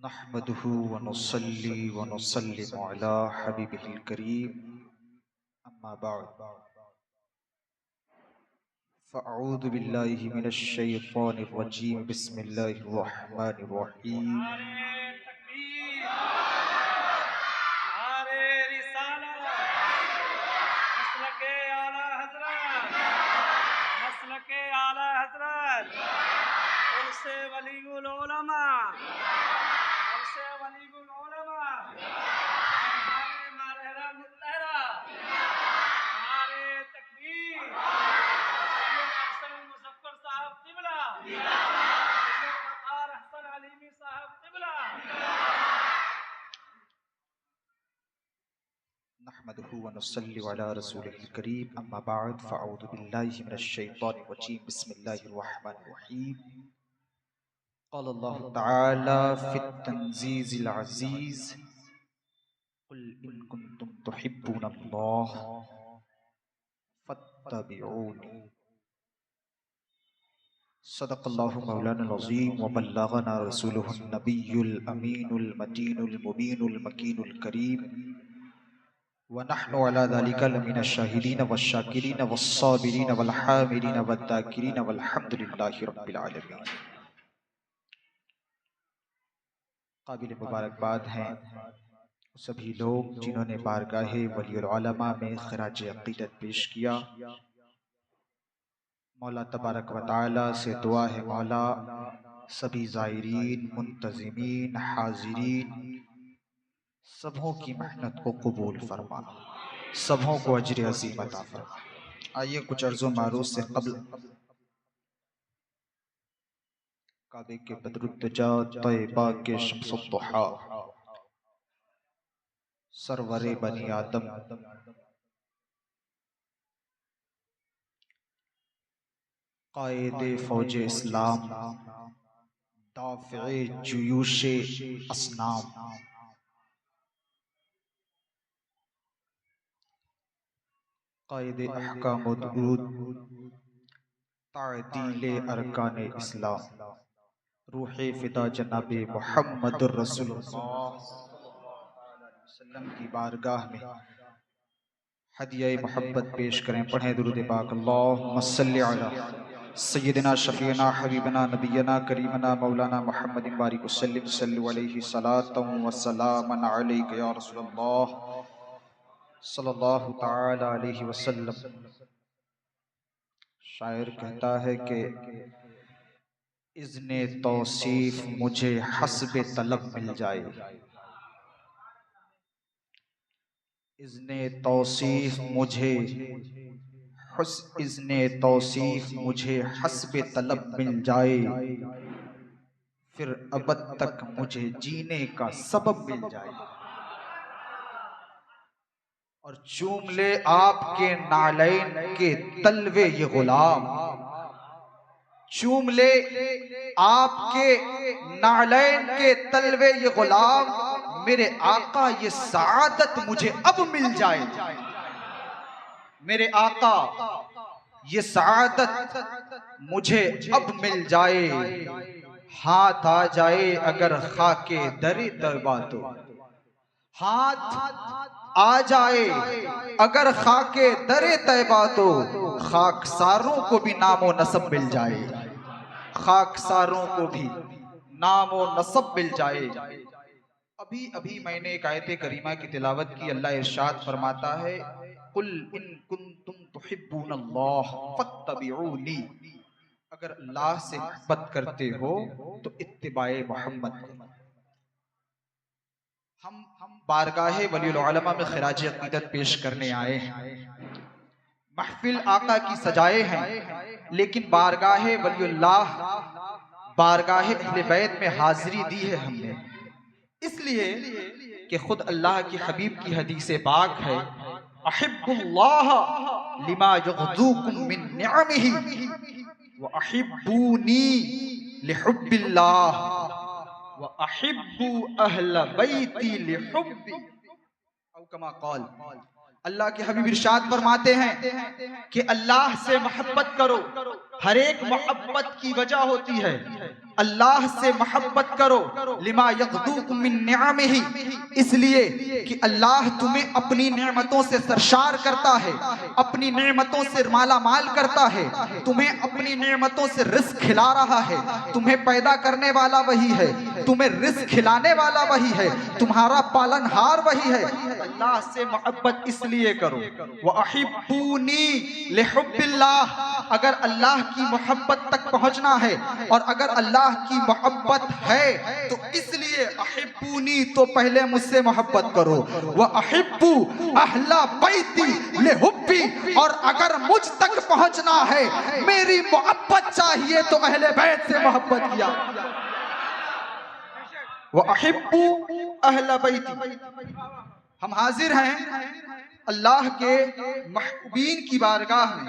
नहमदुहु व नुसल्ली व नुसल्लिमु अला हबीबिहिल करीम अम्मा बअद फ़अऊज़ु बिल्लाहि मिनश शैतानिर रजीम बिस्मिल्लाहिर रहमानिर रहीम। नहमदुहु व नुसल्ली अला रसूलिहिल करीम अम्मा बअद फ़अऊज़ु बिल्लाहि मिनश शैतानिर रजीम बिस्मिल्लाहिर रहमानिर रहीम। क़ाल अल्लाहु तआला फ़ित तंज़ीज़िल अज़ीज़ क़ुल इन कुन्तुम तुहिब्बूनल्लाह फत्तबिऊनी। सदक़ल्लाहु मौलाना अज़ीम व बल्लगना रसूलुहुन नबियुल अमीनुल मतीनुल मुबीनुल मकीनुल करीम व नहनु अला ज़ालिका लमिनश शाहिदीन वश्शाकिरीन वस्साबिरीन वल हामिदीन वद्दाकिरीन वल्हम्दुलिल्लाहि रब्बिल आलमीन। काबिल मुबारकबाद हैं सभी लोग जिन्होंने बारगाहे वलियुल उलमा में खिराज अक़ीदत पेश किया। मौला तबारक व तआला से दुआ है, मौला सभी ज़ायरीन, मुंतज़िमीन, हाज़िरीन सबों की मेहनत को कबूल फरमा, सबों को अज्र अज़ीम अता फरमा। आइए कुछ अर्ज़ो मारूफ़ से क़ब्ल काबे के बदरुद्दुजा तैयबा के शम्सुद्दुहा सरवरे बनी आदम क़ाइदे फ़ौजे इस्लाम दाफ़िए जुयूशे असनाम क़ाइदे अहकाम व दुरूद तादीले अरकाने इस्लाम रूहे फ़िदा जनाबे मुहम्मदुर रसूलुल्लाह सल्लम की बारगाह में हदिया मोहब्बत पेश करें। पढ़ें दुरूद पाक। अल्लाहुम्मा सल्लि अला सय्यिदना शफ़ीना हबीबना नबियना करीमना मौलाना मुहम्मदिन बारिक वसल्लिम सल्लु अलैहि सलातन व सलामन अलैका या रसूलल्लाह सल्लल्लाहु तआला अलैहि वसल्लम। शायर कहता है कि इज़्ने तौसीफ मुझे हस्बे तलब मिल जाए, इज़्ने तौसीफ मुझे इज़्ने तौसीफ मुझे हस्बे तलब मिल जाए, फिर अबद तक मुझे जीने का सबब मिल जाए। और चूम ले आपके नालैन के तलवे ये गुलाम, चूम ले आपके नालैन के तलवे ये गुलाम, मेरे आका ये सआदत मुझे अब मिल जाए, मेरे आका ये सआदत मुझे अब मिल जाए। हाथ आ जाए अगर खाके दरे तौबा तो, हाथ आ जाए अगर खाके दरे तौबा तो, खाकसारों को भी नामो नसब मिल जाए, खाकसारों को भी नामो नसब मिल जाए। अभी अभी मैंने एक आयत करीमा की तिलावत की। अल्लाह इरशाद फरमाता है, कुल इन कुन्तुम तुहिब्बूनल्लाह फत्तबिऊनी। अगर अल्लाह से मोहब्बत करते हो तो इत्तिबाए मोहम्मद करो। हम बारगाहे वलियुल उलमा में खिराज अक़ीदत पेश करने आए हैं। महफिल आका की सजाए हैं, लेकिन बारगाहे वलियुल्लाह, बारगाहे अहले बैत में हाजिरी दी है हमने, इसलिए कि खुद अल्लाह के हबीब की हदीस पाक है, अहिब्बुल्लाह लिमा युग़्ज़ूकुम मिन निअमिही व अहिब्बूनी लिहुब्बिल्लाह व अहिब्बू अहल बैती लिहुब्बी औ कमा क़ाल। अल्लाह के हबीब इरशाद फरमाते हैं कि अल्लाह से मोहब्बत करो। हर एक मोहब्बत की वजह होती है। अल्लाह से मोहब्बत करो, लिमा यग़दूकुम मिन निअमिही, इसलिए कि अल्लाह तुम्हें अपनी नेमतों से सरशार करता है, अपनी नेमतों से माला माल करता है, तुम्हें अपनी नेमतों से रिज़्क़ खिला रहा है, तुम्हें पैदा करने वाला वही है, तुम्हें रिज़्क़ खिलाने वाला वही है, तुम्हारा पालनहार वही है। अल्लाह से मोहब्बत इसलिए करो, व अहिब्बूनी लिहुब्बिल्लाह, अगर अल्लाह की मोहब्बत तक पहुंचना है और अगर अल्लाह की मोहब्बत है तो इसलिए अहिब्बूनी, तो पहले मुझसे मोहब्बत करो, व अहिब्बू अहला बैती लिहुब्बी, और अगर मुझ तक पहुंचना है, मेरी मोहब्बत चाहिए तो अहले बैत से मोहब्बत किया। व अहिब्बू अहला बैती, हम हाजिर हैं अल्लाह के महबूबीन की बारगाह में,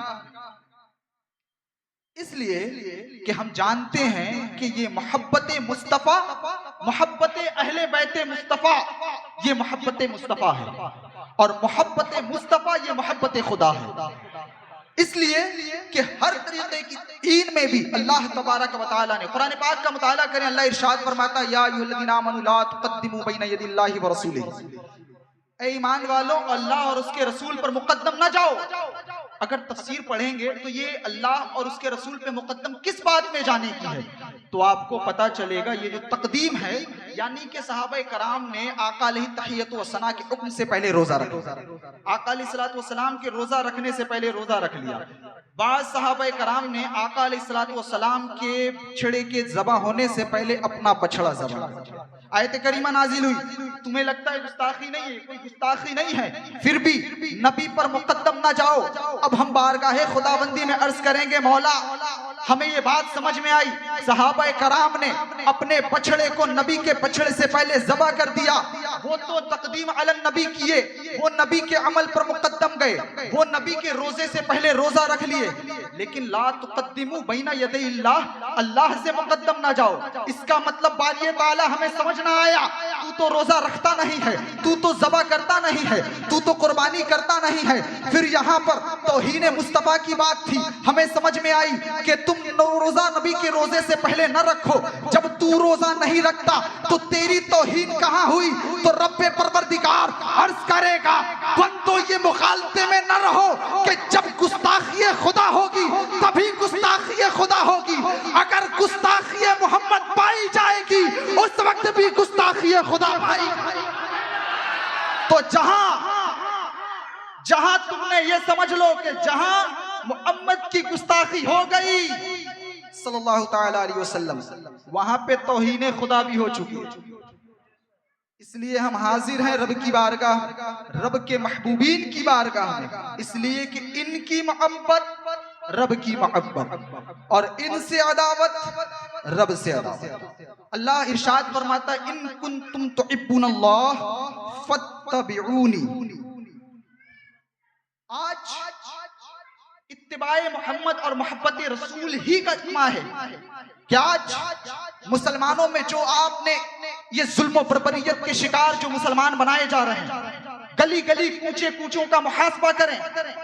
इसलिए कि हम जानते हैं कि ये मोहब्बत मुस्तफ़ा, मोहब्बत अहले बैत मुस्तफ़ा, ये मोहब्बत मुस्तफ़ा है, और मोहब्बत मुस्तफ़ा ये मोहब्बत खुदा है। इसलिए कि हर तरीके की दीन में भी अल्लाह तबारक व तआला ने, कुरान पाक का मुताला करें, अल्लाह इरशाद फरमाता, या अय्युहल्लज़ीना आमनू ला तुक़द्दिमू बैना यदिल्लाहि व रसूलिही, ऐ ईमान वालों, अल्लाह और उसके रसूल पर मुकद्दम न जाओ। अगर तफसीर पढ़ेंगे तो ये अल्लाह और उसके रसूल पे मुकद्दम किस बात में जाने की है, तो आपको पता चलेगा ये जो तकदीम है, यानी कि सहाबा कराम ने आका अलैहि तहियत व सना के हुक्म से पहले रोजा रखा, आका अलैहि सलात व सलाम के रोजा रखने से पहले रोजा रख लिया। बाद सहाबा कराम ने आका अलैहि सलात व सलाम के छड़े के ज़बा होने से पहले अपना बछड़ा ज़बा। आयत करीमा नाजिल हुई, तुम्हें लगता है गुस्ताखी नहीं है, कोई गुस्ताखी नहीं है, फिर भी नबी पर मुकद्दम ना जाओ। अब हम बारगाहे खुदाबंदी में अर्ज करेंगे, मौला हमें ये बात समझ में आई, सहाबा कराम ने अपने बछड़े को नबी के बछड़े से पहले ज़बा कर दिया, वो तो तकदीम अलन नबी किए, वो नबी के अमल पर मुकद्दम गए, वो नबी के रोजे से पहले रोजा रख लिए, लेकिन ला तुक़द्दिमू बैना यदैल्लाह, अल्लाह से मुकद्दम ना जाओ। इसका मतलब बारी ताला हमें समझ ना आया, तू तो रोजा रखता नहीं है, तू तो ज़बा करता नहीं है, तू तो कुर्बानी करता नहीं है। फिर यहाँ पर तौहीन मुस्तफ़ा की बात थी, हमें समझ में आई कि तुम रोजा नबी के रोजे से पहले न रखो। जब तू रोजा नहीं रखता तो तेरी तौहीन कहाँ हुई? तो रब्बे परवरदिगार अर्ज करेगा, बंदो ये मुखालते में न रहो कि जब गुस्ताखी खुदा होगी तभी गुस्ताखी खुदा होगी। अगर गुस्ताखी मोहम्मद पाई जाएगी उस वक्त भी गुस्ताखी खुदा पाई। तो जहां तुमने ये समझ लो कि जहां मोहम्मद की गुस्ताखी हो गई सल्लल्लाहु ताला अलैहि वसल्लम, वहां पे तौहीन खुदा भी हो चुकी है। इसलिए हम हाजिर हैं रब की बारगाह, रब के महबूबीन की बारगाह में, इसलिए कि इनकी मोहब्बत रब की मोहब्बत और इनसे अदावत रब से अदावत। अल्लाह इरशाद फरमाता, इन कुंतुम तुहिब्बुनल्लाह फत्तबिऊनी। आज इत्तिबाए मोहम्मद और मोहब्बत रसूल ही का इज्मा है कि आज मुसलमानों में जो आपने ये जुल्म बर्बरियत के शिकार जो मुसलमान बनाए जा रहे हैं, गली गली कूचे कूचों का मुहासबा करें,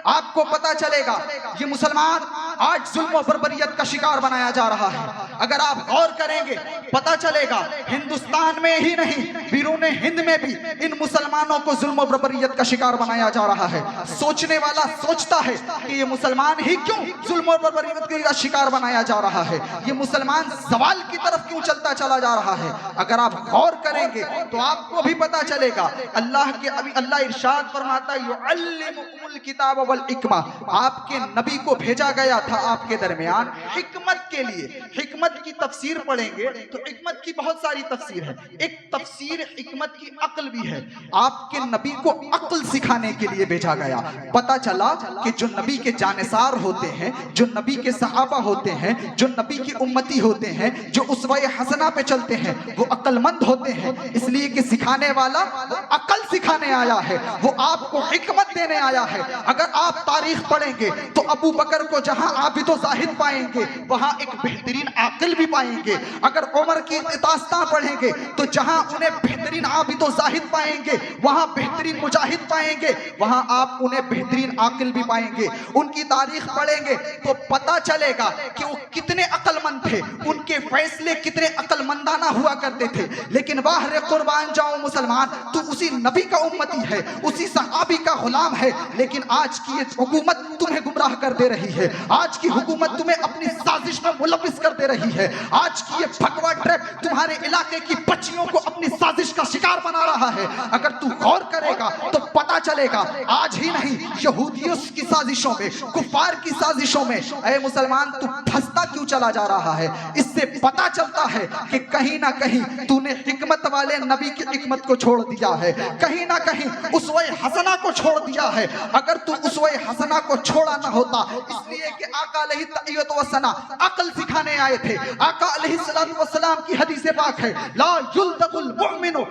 आपको पता चलेगा ये मुसलमान आज जुल्म बर्बरियत का शिकार बनाया जा रहा है। अगर आप गौर करेंगे पता चलेगा हिंदुस्तान में ही नहीं बिरूने हिंद में भी इन मुसलमानों को जुल्म बर्बरियत का शिकार बनाया जा रहा है। सोचने वाला सोचता है कि ये मुसलमान ही क्यों जुल्म बर्बरियत का शिकार बनाया जा रहा है, ये मुसलमान सवाल की तरफ क्यों चलता चला जा रहा है। अगर आप गौर करेंगे तो आपको भी पता चलेगा। अल्लाह के अभी अल्लाह इरशाद फरमाता, युअल्लिमुकुमुल किताब वल हिकमा, आपके नबी को भेजा गया था आपके दरमियान हिकमत के लिए। हिकमत की तफसीर पढ़ेंगे तो हिकमत की बहुत सारी तफसीर है, एक तफसीर हिकमत की अक्ल भी है। आपके नबी को अक्ल सिखाने के लिए भेजा गया। पता चला कि जो नबी के जानिसार होते हैं, जो नबी के सहाबा होते हैं, जो नबी की उम्मती होते हैं, जो उसवा हसना पे चलते हैं, वो अक्लमंद होते हैं। इसलिए कि सिखाने वाला वो अक्ल सिखाने आया है, वो आपको हिकमत हिकमत देने आया है। अगर आप तारीख पढ़ेंगे तो अबू बकर को जहां आबिद व जाहिद पाएंगे वहां एक बेहतरीन आकिल भी पाएंगे। अगर उमर की दास्तां पढ़ेंगे तो जहां उन्हें बेहतरीन आबिद व जाहिद पाएंगे वहां बेहतरीन मुजाहिद पाएंगे, वहां आप उन्हें बेहतरीन आकिल भी पाएंगे। उनकी तारीख पढ़ेंगे तो पता चलेगा कि वो कितने अक्लमंद थे, उनके फैसले कितने अक्लमंदाना हुआ करते थे। लेकिन वाह रे कुर्बान जाओ मुसलमान, तू उसी नबी का उम्मती है, उसी सहाबी का गुलाम है, लेकिन आज की ये हुकूमत तुम्हें गुमराह कर दे रही है। आज की हुकूमत तुम्हें अपनी साजिश में मुलविस कर दे रही है। आज की ये भगवा ट्रैप तुम्हारे इलाके की बच्चियों को अपनी साजिश का शिकार बना रहा है। अगर तू गौर करेगा तो पता चलेगा आज ही नहीं, यहूदियों की साजिशों में, कुफार की साजिशों में ऐ मुसलमान तू फंसता क्यों चला जा रहा है। इससे पता चलता है कि कहीं ना कहीं तूने हिकमत वाले नबी की हिकमत को छोड़ दिया है, कहीं ना कहीं उसवे हसना को छोड़ दिया है। अगर तू उसवे हसना को छोड़ा ना होता, इसलिए कि आका अलैहि तइयत व सना अक्ल सिखाने आए थे। आका अलैहि सलात व सलाम की हदीस पाक है, ला युल्दगुल मुमिनु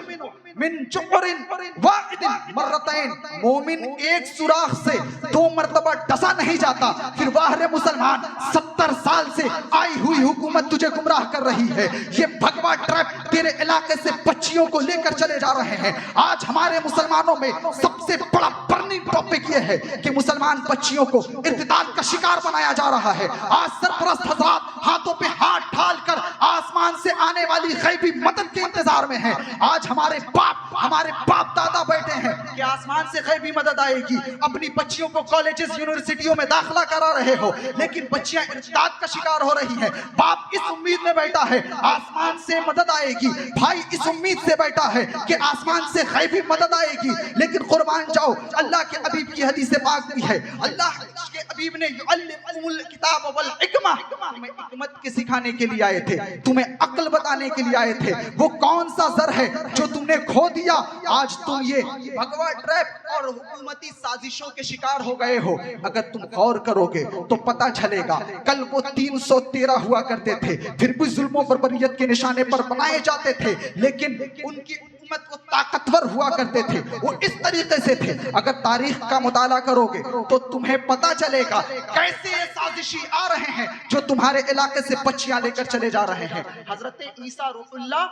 मिन जुबरिन वाहिदिन मर्रतैन, मोमिन एक सुराख से 2 मरतबा डसा नहीं जाता। फिर वाह रे मुसलमान, 70 साल से आई हुई हुकूमत तुझे गुमराह कर रही है। ये भगवा ट्रैप तेरे इलाके से बच्चियों को लेकर चले जा रहे हैं। आज हमारे मुसलमानों में सबसे बड़ा बर्निंग टॉपिक ये है कि मुसलमान बच्चियों को इर्तिदाद का शिकार बनाया जा रहा है। आज सरपरस्त हज़रात हाथों पे हाथ डालकर आसमान से आने वाली गैबी मदद के इंतजार में हैं। आज हमारे बाप दादा बैठे हैं कि आसमान से गैबी मदद आएगी। अपनी बच्चियों को कॉलेजेस यूनिवर्सिटियों में दाखिला करा रहे हो, लेकिन बच्चियां इर्तिदाद का शिकार हो रही हैं। बाप इस उम्मीद में बैठा है आसमान से मदद आएगी, भाई इस उम्मीद से बैठा है कि आसमान से गैबी मदद आएगी। लेकिन कुर्बान जाओ, अल्लाह के हबीब की हदीस पाक भी है, अल्लाह के हबीब ने युअल्लिमुल किताब वल हिकमा, तुम्हें हिकमत के सिखाने के लिए आए थे, तुम्हें अक्ल बताने के लिए आए थे। वो कौन सा जर है जो तुमने खो दिया? आज तुम ये भगवा ट्रैप और हुकूमती साजिशों के शिकार हो गए हो। अगर तुम गौर करोगे तो पता चलेगा, कल वो 313 हुआ करते थे, फिर भी जुल्मों बर्बरियत के निशाने पर बनाए जाते थे, लेकिन उनकी हुकूमत को ताकतवर हुआ करते थे। वो इस तरीके से थे। अगर तारीख का मुताला करोगे तो तुम्हें पता चलेगा कैसे ये साजिशी आ रहे हैं जो तुम्हारे इलाके से बच्चियां लेकर चले जा रहे हैं। हजरत ईसा रूहुल्लाह,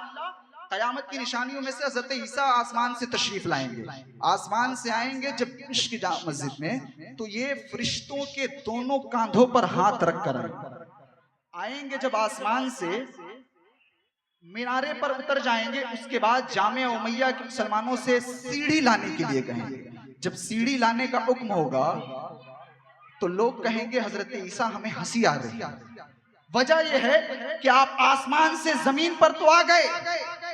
कयामत की निशानियों में से हजरत ईसा आसमान से तशरीफ लाएंगे। आसमान से आएंगे जब की जामा मस्जिद में, तो ये फरिश्तों के दोनों कांधों पर हाथ रखकर आएंगे। जब आसमान से मीनारे पर उतर जाएंगे, उसके बाद जामे उमैया के मुसलमानों से सीढ़ी लाने के लिए कहेंगे। जब सीढ़ी लाने का हुक्म होगा तो लोग कहेंगे हजरत ईसा हमें हंसी आ रही है। वजह यह है कि आप आसमान से जमीन पर तो आ गए,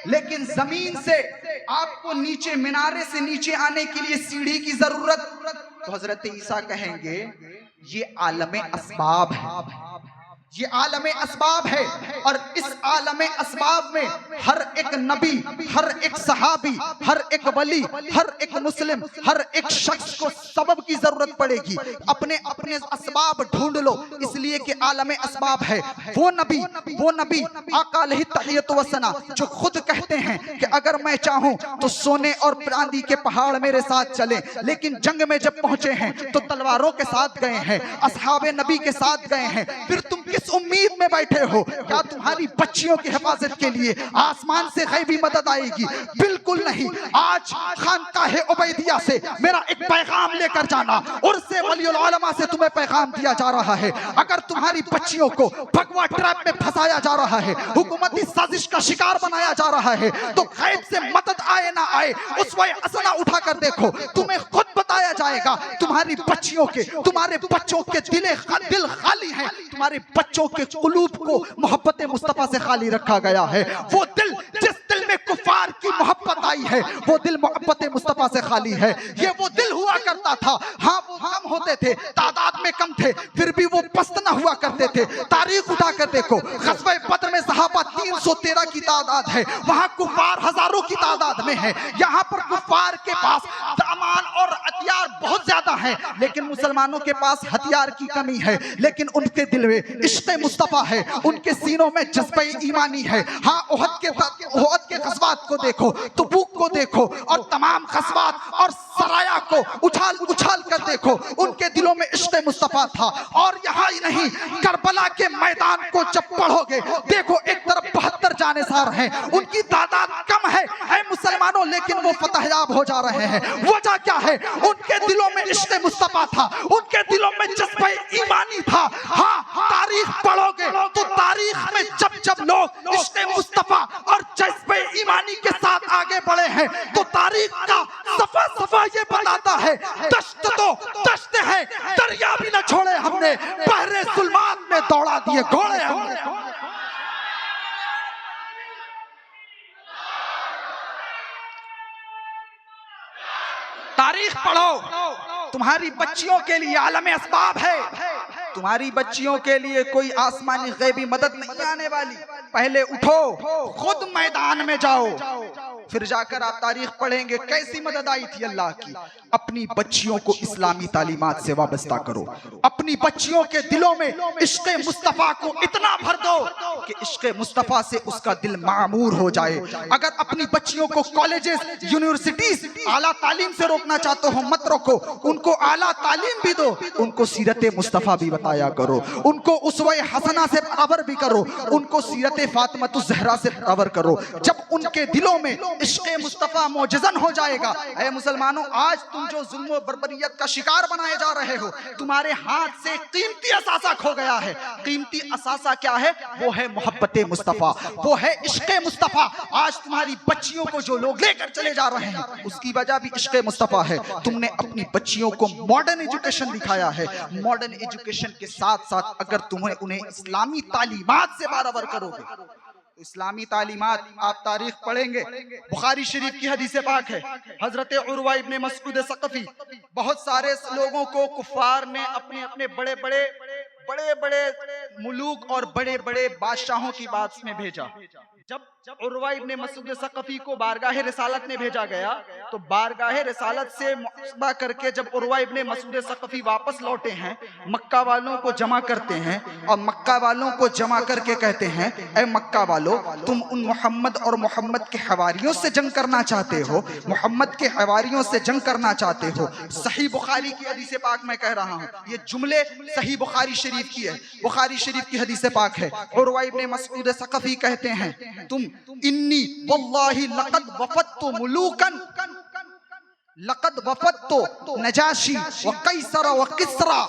लेकिन जमीन से आपको नीचे, मिनारे से नीचे आने के लिए सीढ़ी की जरूरत। तो हजरत ईसा कहेंगे ये आलमे असबाब है, ये आलमे असबाब है। और इस आलमे असबाब में हर एक नबी, हर एक सहाबी, हर एक वली, हर एक मुस्लिम, हर एक शख्स को सबब की जरूरत पड़ेगी। अपने अपने असबाब ढूंढ लो, इसलिए कि आलमे असबाब है। वो नबी आका अलैहि तहियत व सना जो खुद कहते हैं कि अगर मैं चाहूं तो सोने और चांदी के पहाड़ मेरे साथ चले, लेकिन जंग में जब पहुंचे हैं तो तलवारों के साथ गए हैं, असहाबे नबी के साथ गए हैं। फिर तुम किस उम्मीद में बैठे हो? क्या तुम्हारी बच्चियों की हिफाजत के लिए आसमान से गैबी मदद आएगी? बिल्कुल नहीं। आज खानकाहे उबैदिया से मेरा एक पैगाम लेकर जाना, उर्से वलीउल उलमा से तुम्हें पैगाम दिया जा रहा है। अगर तुम्हारी बच्चियों को भगवा ट्रैप में फंसाया जा रहा है, हुकूमती साजिश का शिकार बनाया जा रहा है, तो गैब से मदद आए ना आए उस वक्त असना उठा कर देखो, तुम्हें खुद बताया जाएगा तुम्हारी बच्चियों के, तुम्हारे बच्चों के दिल खाली हैं, तुम्हारे बच्चों के कुलूब को मोहब्बत मुस्तफा से खाली रखा गया है। वो दिल जिस दिल में कुफार की मोहब्बत आई है, वो दिल मोहब्बत मुस्तफा से खाली है। ये वो दिल हुआ करता था, हाँ वो कम होते थे, तादाद में कम थे, फिर भी वो पस्त न हुआ करते थे। तारीख उठा कर देखो, ग़ज़वा बद्र में सहाबा 313 की तादाद है, वहां कुफार हजारों की तादाद में है। यहाँ पर कुफार के पास सामान और हथियार बहुत ज्यादा है, लेकिन मुसलमानों के पास हथियार की कमी है, लेकिन उनके दिल में इश्क़ मुस्तफा है, उनके सीनों में जज्बे ईमानी है। हाँ, ओहद के ग़ज़वात को देखो, तबूक को देखो, और तमाम ग़ज़वात और सराया को उछाल उछाल कर देखो, उनके दिलों में इश्क़ मुस्तफ़ा था। और यहाँ ही नहीं, करबला के मैदान को जब पढ़ोगे, देखो एक तरफ 72 जानेसार हैं, उनकी तादाद कम है ऐ मुसलमानों, लेकिन वो फतहयाब हो जा रहे हैं। वजह क्या है? उनके दिलों में इश्क़ मुस्तफ़ा था, उनके दिलों में जज्बे ईमानी था। हाँ, तारीख पढ़ोगे तो तारीख में जब जब लोग इश्क़ मुस्तफ़ा और जज्बे ईमानी के साथ आगे बढ़े हैं, तो तारीख का सफा सफा ये बताता है, दश्त तो दश्त है, दरिया भी न छोड़े हमने, बहरे जुल्मात में दौड़ा दिए घोड़े हमने। तारीख पढ़ो, तुम्हारी बच्चियों के लिए आलम असबाब है, तुम्हारी बच्चियों के लिए कोई आसमानी गैबी मदद नहीं आने वाली। पहले उठो, खुद मैदान में जाओ, फिर जाकर आप तारीख पढ़ेंगे कैसी मदद आई थी अल्लाह की। अपनी बच्चियों को इस्लामी तालीमात से वाबस्ता करो, अपनी बच्चियों के दिलों में इश्क़ मुस्तफ़ा को इतना भर दो कि इश्क़ मुस्तफ़ा से उसका दिल मामूर हो जाए। अगर अपनी बच्चियों को कॉलेजेस, यूनिवर्सिटीज, आला तालीम से रोकना चाहते हो, मत रोको, उनको आला तालीम भी दो, उनको सीरत मुस्तफ़ा भी बताया करो, उनको उसवे हसना से बराबर भी करो, उनको सीरत फातिमा ज़हरा से बराबर करो। जब उनके दिलों में इश्क़ मुस्तफ़ा मौजज़न हो जाएगा। ऐ मुसलमानों, आज तुम जो जुल्म और बर्बरियत का शिकार बनाए जा रहे हो, तुम्हारे हाथ से कीमती असासा खो गया है। कीमती असासा क्या है? वो है मोहब्बत मुस्तफ़ा, वो है इश्क़ मुस्तफ़ा। आज तुम्हारी बच्चियों को जो लोग लेकर चले जा रहे हैं, उसकी वजह भी इश्क़ मुस्तफ़ा है। तुमने अपनी बच्चियों को मॉडर्न एजुकेशन दिखाया है। मॉडर्न एजुकेशन के साथ साथ अगर तुम्हें उन्हें इस्लामी तालीमात से बराबर करोगे, इस्लामी तालीमात, आप तारीख पढ़ेंगे, बुखारी शरीफ की हदीस पाक है, हजरत उर्वा इब्ने मसऊद सक़फ़ी, बहुत सारे लोगों को कुफ़ार ने अपने अपने बड़े बड़े मुलूक और बड़े बड़े बादशाहों की बात में भेजा। जब उर्वा इब्ने मसऊद सक़फ़ी को बारगाह रिसालत में भेजा गया, तो बारगाह रिसालत से मुआहदा करके जब उर्वा इब्ने मसऊद सक़फ़ी वापस लौटे हैं, मक्का वालों को जमा करते हैं और मक्का वालों को जमा करके कहते हैं, ऐ मक्का वालों, तुम उन मोहम्मद और मोहम्मद के हवारियों से जंग करना चाहते हो, मोहम्मद के हवारियों से जंग करना चाहते हो। सही बुखारी की हदीस पाक मैं कह रहा हूँ, ये जुमले सही बुखारी शरीफ की है, बुखारी शरीफ की हदीस पाक है। उर्वा इब्ने मसऊद सक़फ़ी कहते हैं, तुम इन्नी वल्लाहि लक़द वफ़दतु मुलूकन, लक़द वफ़दतु नजाशी व कैसर व किस्रा,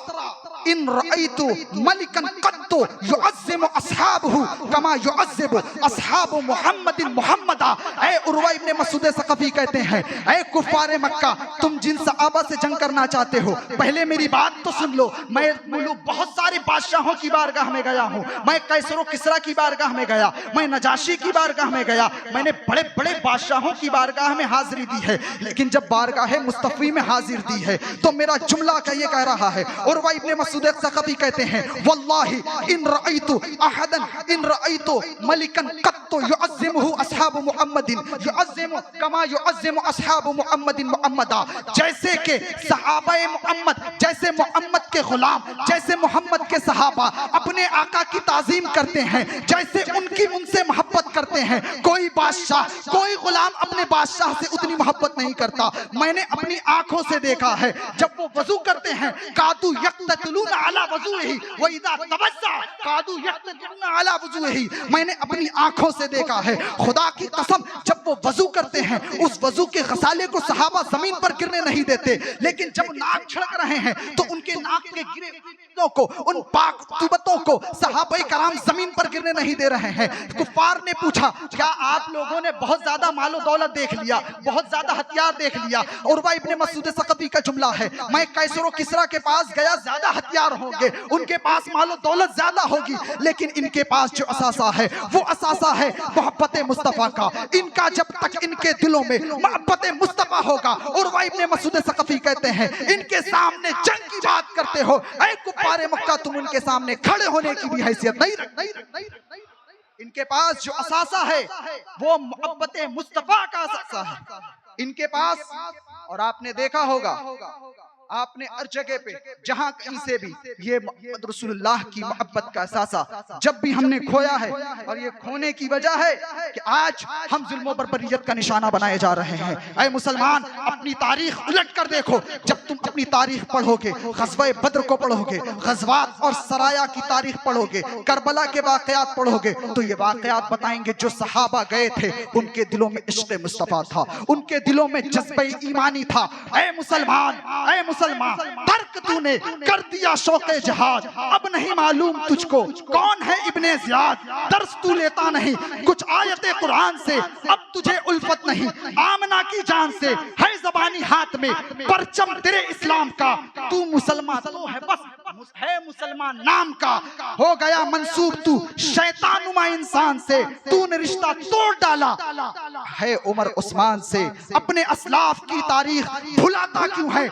इन रअयतु मलिकन क़त्तु युअज़्ज़िमु अस्हाबहु कमा युअज़्ज़िबु अस्हाबु मुहम्मदिन मुहम्मदा। ऐ उर्वा इब्ने मसऊद सक़फ़ी कहते हैं, ऐ कुफ़ारे मक्का, तुम जिन सहाबा से जंग करना चाहते हो, पहले मेरी बात तो सुन लो। मैं मुल्क बहुत सारे बादशाहों की बारगाह में गया हूँ, मैं कैसर किस्रा की बारगाह में गया, मैं नजाशी की बारगाह में गया, मैंने बड़े बड़े बादशाहों की बारगाह में हाजिरी दी है, लेकिन जब बारगाह मुस्तफ़ी में हाजिर दी है तो मेरा जुमला का ये कह रहा है। उर्वा इब्ने मसऊद सक़फ़ी कहते हैं, वल्लाहि इन रअयतु अहदन, इन रअयतु मलिकन क़त्तु युअज़्ज़िमुहु अस्हाबु मुहम्मदिन युअज़्ज़िमु कमा युअज़्ज़िमु अस्हाबु मुहम्मदिन मुहम्मदा। जैसे कि सहाबाए मुहम्मद, जैसे मोहम्मद के गुलाम, जैसे मोहम्मद के सहाबा अपने आका की ताज़ीम करते हैं, जैसे उनकी उनसे मोहब्बत करते हैं, कोई बादशाह, कोई गुलाम अपने बादशाह से उतनी मोहब्बत नहीं करता। मैंने अपनी आंखों से देखा है, जब वो वजू करते हैं, कादू यक़्ततलूना अला वज़ूही व इज़ा तवज़्ज़ा कादू यक़्ततलूना अला वज़ूही। मैंने अपनी आंखों से देखा है, खुदा की कसम, जब वो वजू करते हैं, उस वजू के गसाले को सहाबा जमीन पर गिरने नहीं देते, लेकिन जब नाक छिड़क रहे हैं तो उनके नाक के गिरे को, उन पाक तुबतों को सहाबाए कराम जमीन पर गिरने नहीं दे रहे हैं। कुफार ने पूछा, क्या आप लोगों ने बहुत ज्यादा मालो दौलत देख लिया, बहुत ज्यादा हथियार देख लिया? उर्वा इब्ने मसऊद सक़फ़ी का जुमला है, मैं कैसर और किस्रा के पास गया, ज्यादा हथियार होंगे, उनके पास मालो दौलत ज्यादा होगी, लेकिन इनके पास जो असासा है वो असासा है मोहब्बत मुस्तफ़ा का। इनका जब तक इनके दिलों में मोहब्बत मुस्तफ़ा होगा, उर्वा इब्ने मसऊद सक़फ़ी कहते हैं, इनके सामने जंग की बात करते हो, ऐ कुफ़ारे मक्का, तुम उनके सामने खड़े होने की भी हैसियत नहीं रखते। इनके पास जो असासा है वो मोहब्बत मुस्तफ़ा का असासा है इनके पास। और आपने देखा होगा, आपने हर जगह पे जहां कहीं से भी ये मोहम्मद रसूलुल्लाह की मोहब्बत का एहसास जब भी हमने खोया है, और ये खोने की वजह है कि आज हम जुल्मों पर बरियत का निशाना बनाए जा रहे हैं। ऐ मुसलमान, अपनी तारीख उलट कर देखो। जब तुम अपनी तारीख पढ़ोगे, ग़ज़वा बद्र को पढ़ोगे, ग़ज़वात और सराया की तारीख पढ़ोगे, करबला के वाक़यात पढ़ोगे, तो ये वाक़यात बताएंगे जो सहाबा गए थे उनके दिलों में इश्क़ मुस्तफ़ा था, उनके दिलों में जज्बे ईमानी था। ऐ मुसलमान, ऐ मुसलमान, तर्क तूने कर दिया शौक़े जहाद, अब नहीं मालूम तुझको कौन है इब्ने ज़ियाद। दर्स तू लेता नहीं कुछ आयते कुरान से, अब तुझे उल्फत नहीं आमना की जान से। है ज़बानी हाथ में परचम तेरे इस्लाम का, तू मुसलमान तो है बस है मुसलमान नाम का। हो गया मंसूब तू शैतानुमा इंसान से, तूने रिश्ता तोड़ डाला है उमर उस्मान से। अपने असलाफ की तारीख भुलाता क्यों है,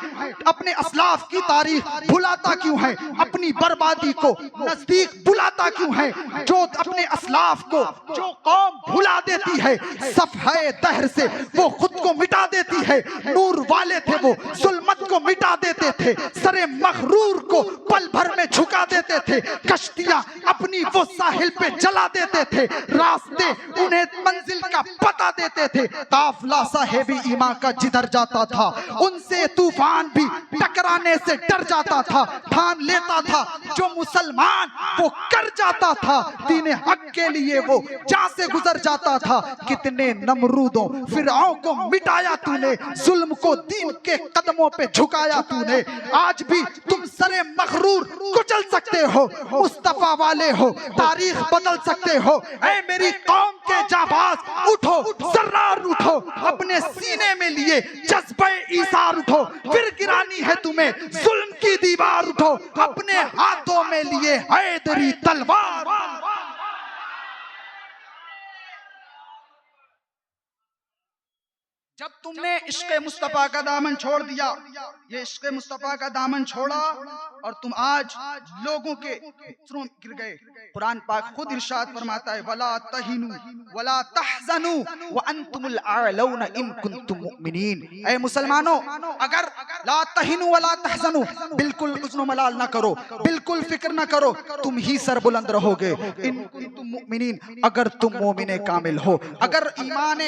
अपने असलाफ की तारीख भुलाता क्यों है, अपनी बर्बादी को नजदीक बुलाता क्यों है। जो अपने असलाफ को जो कौम भुला देती है, सफ़हे दहर से वो खुद को मिटा देती है। नूर वाले थे वो जुल्मत को मिटा देते थे, सरे मग़रूर को पल भर में झुका देते थे। कश्तियां अपनी वो साहिल पे जला देते थे, रास्ते उन्हें मंजिल का पता देते थे। काफिला साहिब ईमान का जिधर जाता था, उनसे तूफान भी टकराने से डर जाता था। ठान लेता था जो मुसलमान वो कर जाता था, दीन हक के लिए वो जान से गुजर जाता था। कितने नमरूदों फिरऔन को मिटाया तूने, जुल्म को दीन के कदमों पे झुकाया तूने। आज भी तुम सरे मग़रूर कुचल सकते हो, मुस्तफा वाले हो, तारीख बदल सकते हो। ऐ मेरी कौम के जाबाज, उठो सर्रार उठो, अपने सीने में लिए जज्बे ईसार उठो। फिर गिरानी है तुम्हें जुल्म की दीवार, उठो अपने हाथों में लिए हैदरी तलवार। जब तुमने इश्क़ मुस्तफ़ा का दामन छोड़ दिया, ये इश्क़ मुस्तफ़ा का दामन छोड़ा और तुम आज लोगों के मित्रों में गिर गए। कुरान पाक खुद इरशाद फरमाता है, वला तहिनु वला तहज़नु व अंतुमुल आलौना इन कुंतुम मुमिनीन। ऐ मुसलमानों, अगर ला तहिनु वला तहज़नु, बिल्कुल हुज़्न मलाल ना करो, बिल्कुल फिक्र ना करो, तुम ही सर बुलंद रहोगे। इन कुंतुम मुमिनीन, अगर तुम मोमिने कामिल हो। अगर ईमान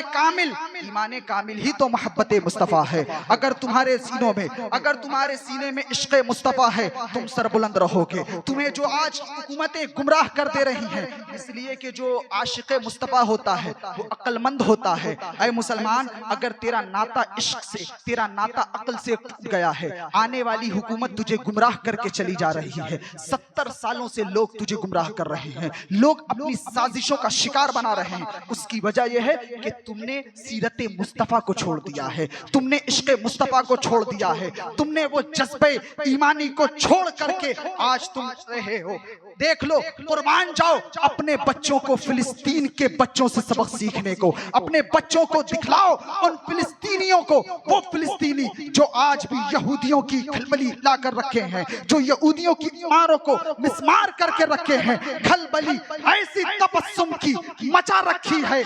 कामिल ही तो मोहब्बत मुस्तफ़ा है। अगर तुम्हारे सीनों में, अगर तुम्हारे सीने में इश्क़ मुस्तफ़ा है, तुम सर बुलंद रहोगे। तुम्हें जो आज हुकूमतें गुमराह कर दे रही हैं, इसलिए कि जो आशिक़ मुस्तफ़ा होता है वो अक्लमंद होता है। ऐ मुसलमान, अगर तेरा नाता इश्क़ से, तेरा नाता अक्ल से टूट गया है, आने वाली हुकूमत तुझे गुमराह करके चली जा रही है। 70 सालों से लोग तुझे गुमराह कर रहे हैं, लोग अपनी साजिशों का शिकार बना रहे हैं। उसकी वजह यह है कि तुमने सीरत मुस्तफ़ा को छोड़ दिया है, तुमने इश्क़ मुस्तफ़ा को छोड़ दिया है, तुमने वो जज्बे ईमानी को छोड़ करके आज तुम रहे हो। देख लो, कुर्बान जाओ अपने बच्चों को, फिलिस्तीन के बच्चों से सबक सीखने को। अपने बच्चों को दिखलाओ उन फिलिस्तीनियों को, वो फिलिस्तीनी जो आज भी यहूदियों की खलबली ला कर रखे हैं, जो यहूदियों की इमारों को मिस्मार करके रखे हैं। खलबली ऐसी तबस्सुम की मचा रखी है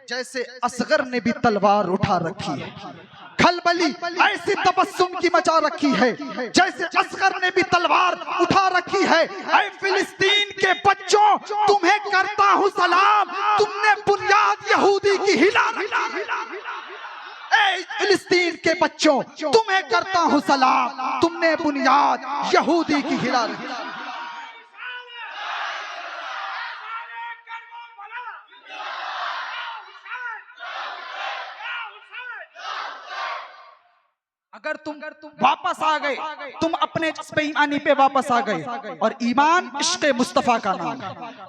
जैसे असगर ने भी तलवार उठा रखी है। खलबली ऐसी तबस्सुम की मचा रखी है जैसे असगर ने भी तलवार उठा रखी है। ऐ फिलिस्तीन के बच्चों, तुम्हें करता हूँ सलाम, तुमने बुनियाद यहूदी की हिला रखी। ऐ फिलिस्तीन के बच्चों, तुम्हें करता हूँ सलाम, तुमने बुनियाद यहूदी की हिला रखी। अगर तुम वापस आ गए, तुम अपने ईमानी पे वापस आ गए, और ईमान इश्क़ मुस्तफ़ा का नाम।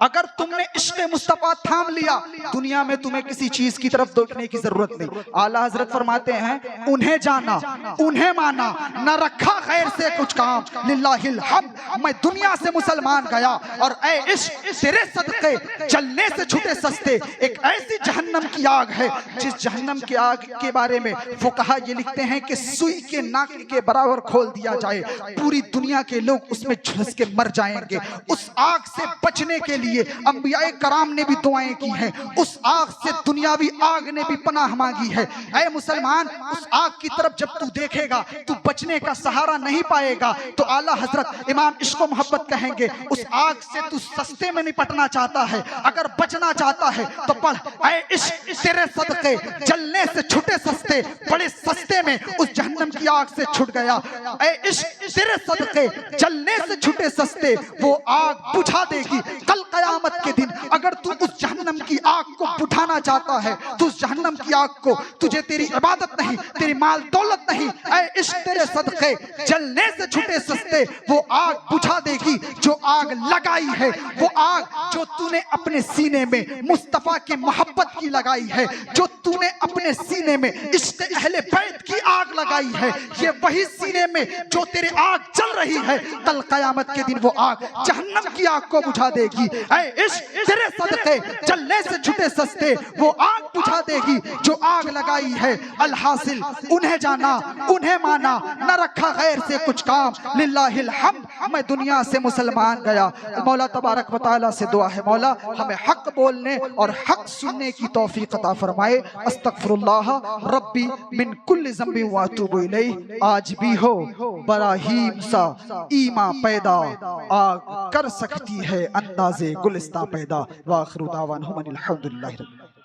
अगर तुमने इश्क़ मुस्तफ़ा थाम लिया, दुनिया में तुम्हें किसी चीज की तरफ दौड़ने की जरूरत नहीं। आला हजरत फरमाते हैं, उन्हें जाना, उन्हें माना, न रखा खैर से कुछ काम, लिल्लाहिल हम्द। मैं दुनिया से मुसलमान गया और ऐ इश्क़ तेरे सदक़े जलने से छूटे सस्ते। एक ऐसी जहन्नम की आग है जिस जहन्नम की आग के बारे में फुक़हा ये लिखते हैं कि सुई सुई के नाके के बराबर खोल दिया जाए, पूरी दुनिया के लोग उसमें झुलस के मर जाएंगे। उस आग से बचने के लिए अंबियाए कराम ने भी दुआएं की हैं, उस आग से दुनियावी आग ने भी पनाह मांगी है। ऐ मुसलमान, उस आग की तरफ जब तू देखेगा तू बचने का सहारा नहीं पाएगा। तो आला हजरत इमाम इश्क व मोहब्बत कहेंगे, उस आग से तू सस्ते में निपटना चाहता है, अगर बचना चाहता है तो पढ़, ऐ इश्क तेरे सदके जलने से छूटे सस्ते, बड़े सस्ते में उस जहन्नम की आग से छूट गया। ऐ इश्क तेरे सदके जलने से छूटे सस्ते, वो आग बुझा देगी कल कयामत के दिन। अगर तू उस जहन्नम की आग को बुझाना चाहता है तो उस जहन्नम की आग को, तुझे तेरी इबादत नहीं, तेरी माल दौलत नहीं, ऐ इश्क तेरे सदके जलने से छूटे सस्ते, वो आग बुझा देगी जो आग लगाई है, वो आग जो तूने अपने सीने में मुस्तफा की मोहब्बत की लगाई है, जो तूने अपने सीने में इश्क अहले बैत की आग लगाई है, ये वही सीने में जो तेरी आग चल रही है, कल कयामत के दिन वो आग जहन्नम की आग को बुझा देगी। ऐ इश्क तेरे सदके जलने से छूटे सस्ते, वो आग बुझा देगी जो आग लगाई है। अलहासिल उन्हें जाना, उन्हें माना, न रखा गैर से कुछ काम, लिल्लाहिल हम्द, मैं दुनिया से मुसलमान गया। मौला तबारक व तआला से दुआ है, मौला हमें हक बोलने और हक सुनने की तौफीक अता फरमाए। अस्तगफिरुल्लाह रब्बी मिन कुल्लि ज़ंबि व अतूबु इलैह। आज भी हो बराहीम सा ईमा पैदा, आग कर सकती है अंदाज़े गुलिस्तां पैदा। व आखिरु दावाना अनिल हम्दुलिल्लाहि रब्बिल आलमीन।